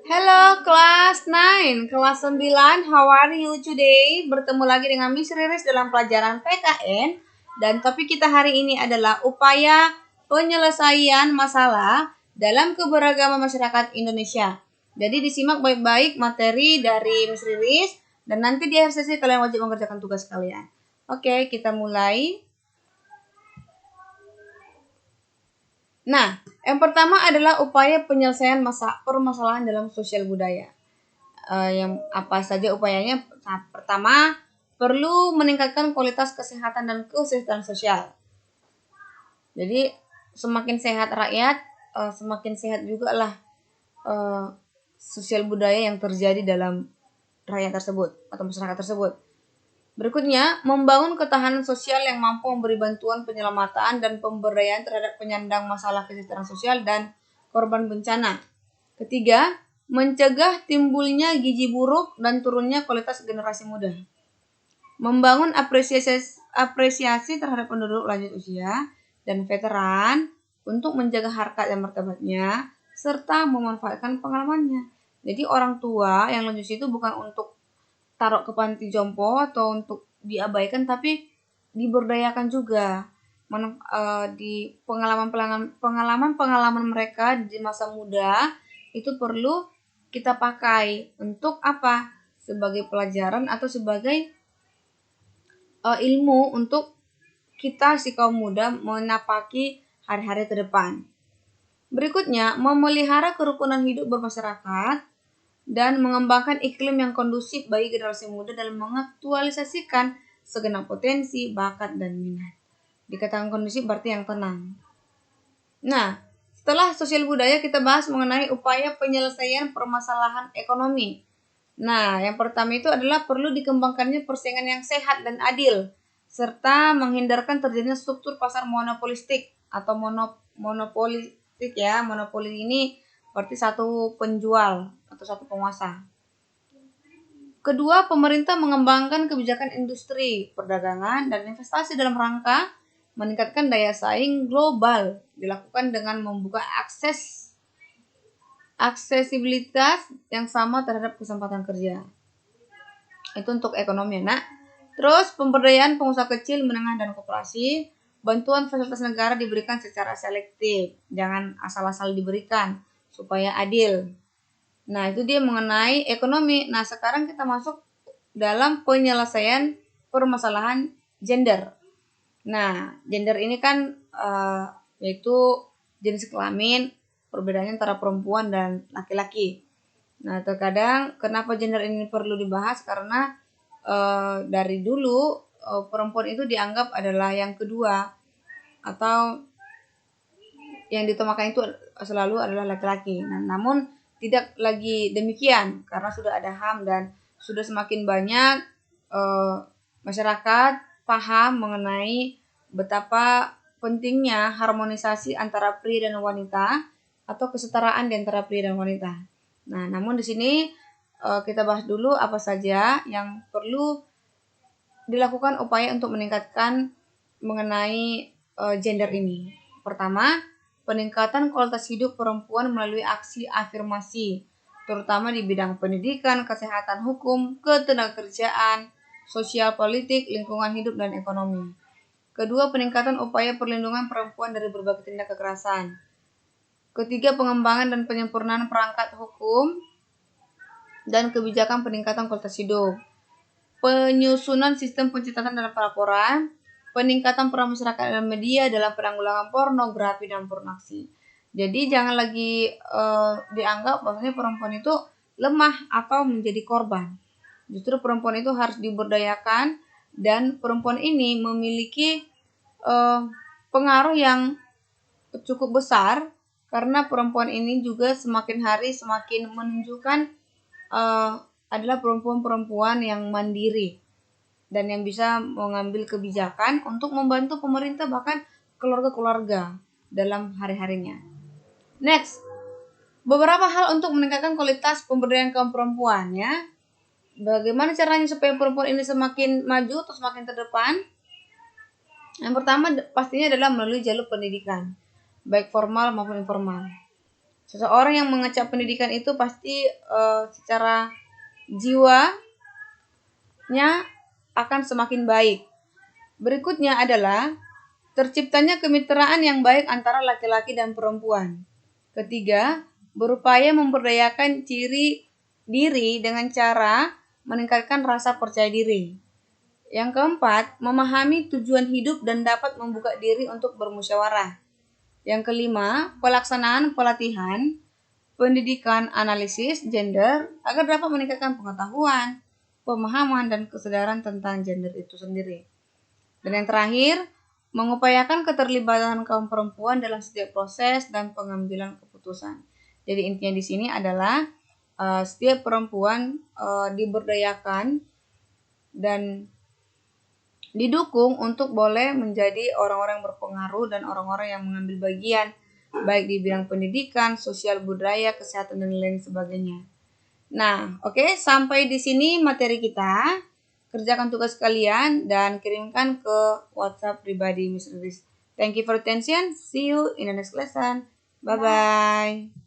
Hello kelas 9, kelas 9, how are you today? Bertemu lagi dengan Miss Riris dalam pelajaran PKN. Dan topik kita hari ini adalah upaya penyelesaian masalah dalam keberagaman masyarakat Indonesia. Jadi disimak baik-baik materi dari Miss Riris. Dan nanti di akhir sesi kalian wajib mengerjakan tugas kalian. Oke, kita mulai. Nah, yang pertama adalah upaya penyelesaian permasalahan dalam sosial budaya. Yang apa saja upayanya? Nah, pertama, perlu meningkatkan kualitas kesehatan dan kesejahteraan sosial. Jadi, semakin sehat rakyat, semakin sehat juga lah sosial budaya yang terjadi dalam rakyat tersebut atau masyarakat tersebut. Berikutnya, membangun ketahanan sosial yang mampu memberi bantuan penyelamatan dan pemberdayaan terhadap penyandang masalah kesejahteraan sosial dan korban bencana. Ketiga, mencegah timbulnya gizi buruk dan turunnya kualitas generasi muda. Membangun apresiasi terhadap penduduk lanjut usia dan veteran untuk menjaga harkat dan martabatnya serta memanfaatkan pengalamannya. Jadi orang tua yang lanjut usia itu bukan untuk taruh ke panti jompo atau untuk diabaikan, tapi diberdayakan juga. Di pengalaman mereka di masa muda itu perlu kita pakai untuk apa? Sebagai pelajaran atau sebagai ilmu untuk kita si kaum muda menapaki hari-hari ke depan. Berikutnya, memelihara kerukunan hidup bermasyarakat dan mengembangkan iklim yang kondusif bagi generasi muda dalam mengaktualisasikan segenap potensi, bakat, dan minat. Dikatakan kondusif berarti yang tenang. Nah, setelah sosial budaya kita bahas mengenai upaya penyelesaian permasalahan ekonomi. Nah, yang pertama itu adalah perlu dikembangkannya persaingan yang sehat dan adil, serta menghindarkan terjadinya struktur pasar monopolistik atau monopolistik ya. Monopoli ini berarti satu penjual atau satu penguasa. Kedua, pemerintah mengembangkan kebijakan industri, perdagangan, dan investasi dalam rangka meningkatkan daya saing global, dilakukan dengan membuka aksesibilitas yang sama terhadap kesempatan kerja. Itu untuk ekonomi, nak. Terus, pemberdayaan pengusaha kecil, menengah, dan koperasi. Bantuan fasilitas negara diberikan secara selektif, jangan asal-asal diberikan, supaya adil. Nah, itu dia mengenai ekonomi. Nah, sekarang kita masuk dalam penyelesaian permasalahan gender. Nah, gender ini kan yaitu jenis kelamin, perbedaannya antara perempuan dan laki-laki. Nah, terkadang kenapa gender ini perlu dibahas? Karena dari dulu perempuan itu dianggap adalah yang kedua atau yang ditemakan itu selalu adalah laki-laki. Nah, namun tidak lagi demikian karena sudah ada HAM dan sudah semakin banyak masyarakat paham mengenai betapa pentingnya harmonisasi antara pria dan wanita atau kesetaraan di antara pria dan wanita. Nah, namun di sini kita bahas dulu apa saja yang perlu dilakukan upaya untuk meningkatkan mengenai gender ini. Pertama, peningkatan kualitas hidup perempuan melalui aksi afirmasi, terutama di bidang pendidikan, kesehatan, hukum, ketenagakerjaan, sosial politik, lingkungan hidup, dan ekonomi. Kedua, peningkatan upaya perlindungan perempuan dari berbagai tindak kekerasan. Ketiga, pengembangan dan penyempurnaan perangkat hukum dan kebijakan peningkatan kualitas hidup. Penyusunan sistem pencatatan dalam pelaporan, peningkatan peran masyarakat dan media dalam penanggulangan pornografi dan pornografi. Jadi jangan lagi dianggap bahwasanya perempuan itu lemah atau menjadi korban. Justru perempuan itu harus diberdayakan dan perempuan ini memiliki pengaruh yang cukup besar karena perempuan ini juga semakin hari semakin menunjukkan adalah perempuan-perempuan yang mandiri dan yang bisa mengambil kebijakan untuk membantu pemerintah bahkan keluarga-keluarga dalam hari-harinya. Next, beberapa hal untuk meningkatkan kualitas pemberdayaan kaum perempuan ya. Bagaimana caranya supaya perempuan ini semakin maju atau semakin terdepan? Yang pertama pastinya adalah melalui jalur pendidikan, baik formal maupun informal. Seseorang yang mengecap pendidikan itu pasti secara jiwanya akan semakin baik. Berikutnya adalah terciptanya kemitraan yang baik antara laki-laki dan perempuan. Ketiga, berupaya memberdayakan diri dengan cara meningkatkan rasa percaya diri. Yang keempat, memahami tujuan hidup dan dapat membuka diri untuk bermusyawarah. Yang kelima, pelaksanaan pelatihan pendidikan analisis gender agar dapat meningkatkan pengetahuan, pemahaman, dan kesadaran tentang gender itu sendiri. Dan yang terakhir, mengupayakan keterlibatan kaum perempuan dalam setiap proses dan pengambilan keputusan. Jadi intinya di sini adalah setiap perempuan diberdayakan dan didukung untuk boleh menjadi orang-orang yang berpengaruh dan orang-orang yang mengambil bagian baik di bidang pendidikan, sosial, budaya, kesehatan, dan lain sebagainya. Nah, oke, sampai di sini materi kita. Kerjakan tugas kalian dan kirimkan ke WhatsApp pribadi Miss Riris. Thank you for attention. See you in the next lesson. Bye-bye.